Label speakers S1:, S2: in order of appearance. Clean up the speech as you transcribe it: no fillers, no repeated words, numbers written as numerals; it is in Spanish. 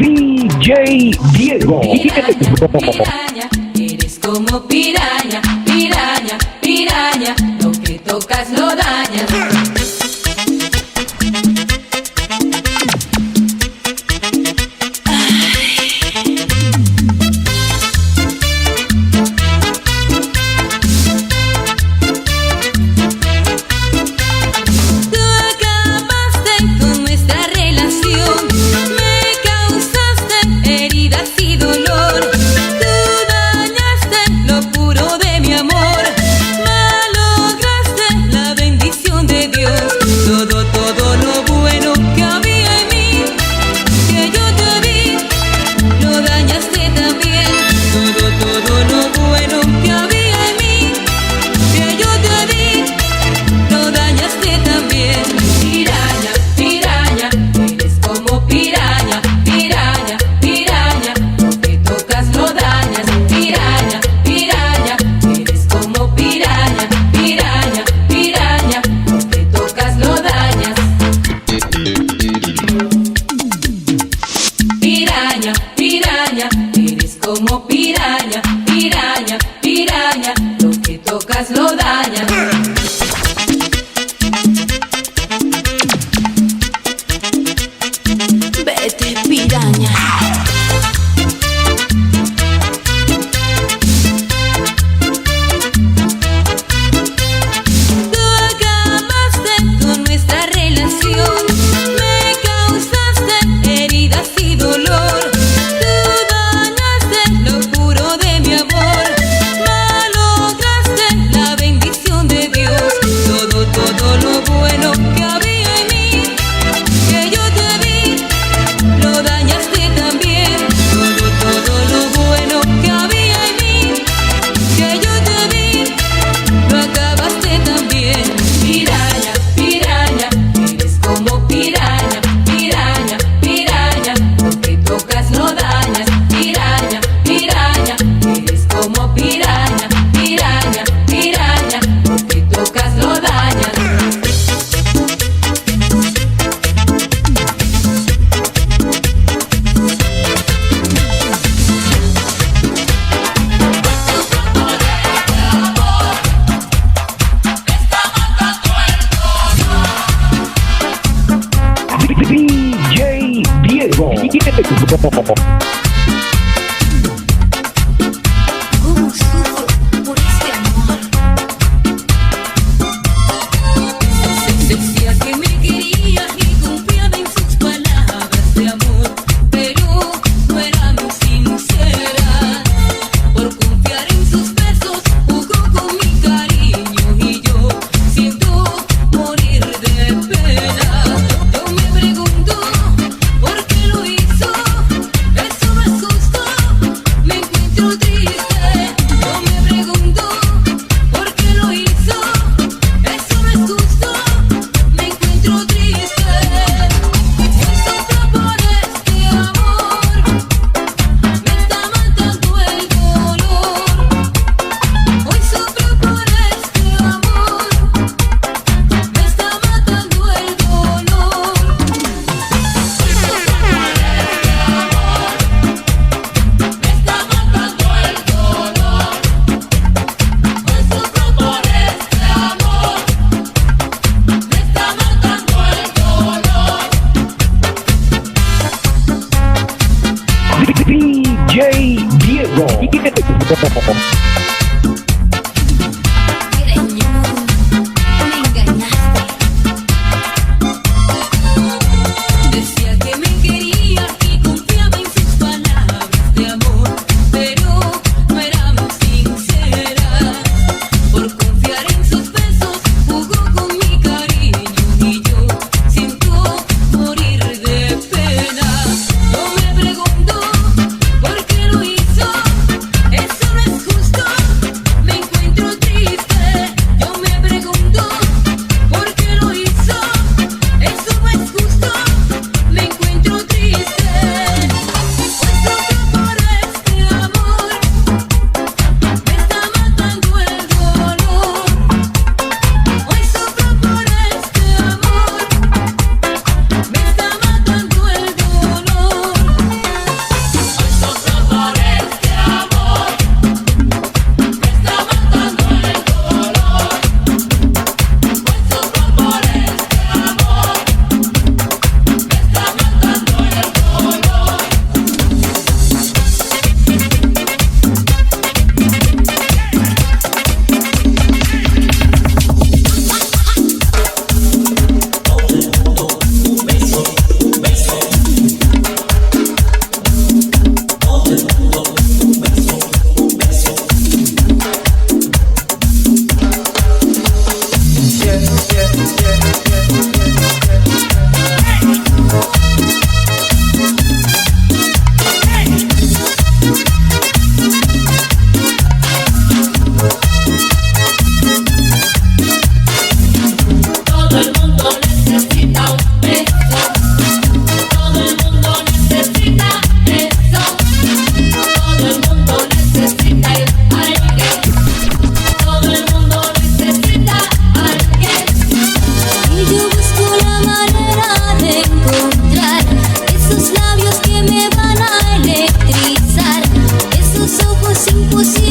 S1: DJ Diego.
S2: Piraña, eres como piraña, piraña, piraña, lo que tocas lo dañas. Piraña, eres como piraña, piraña, piraña, lo que tocas lo dañas.
S3: Vete, piraña.
S1: DJ Diego.
S3: ¿Cómo sufro por este amor?
S2: Decía que me quería y confiaba en sus palabras de amor, pero no era muy sincera. Por confiar en sus besos jugó con mi cariño y yo siento morir de pena. Yo me pregunto por qué lo hizo, eso no es justo, me encuentro triste. Yo me pregunto por qué lo hizo, eso no es justo, me encuentro triste. Hoy sufro por este amor, me está matando el dolor. Hoy sufro por este amor, me está matando el dolor.
S1: DJ Diego.
S3: Greñudo, me engañaste.
S2: Decía que me quería y confiaba en sus palabras de amor, pero no era muy sincera. Por confiar en sus besos jugó con mi cariño y yo siento morir de pena. Yo me pregunto por qué lo hizo, eso no es justo,
S3: es imposible.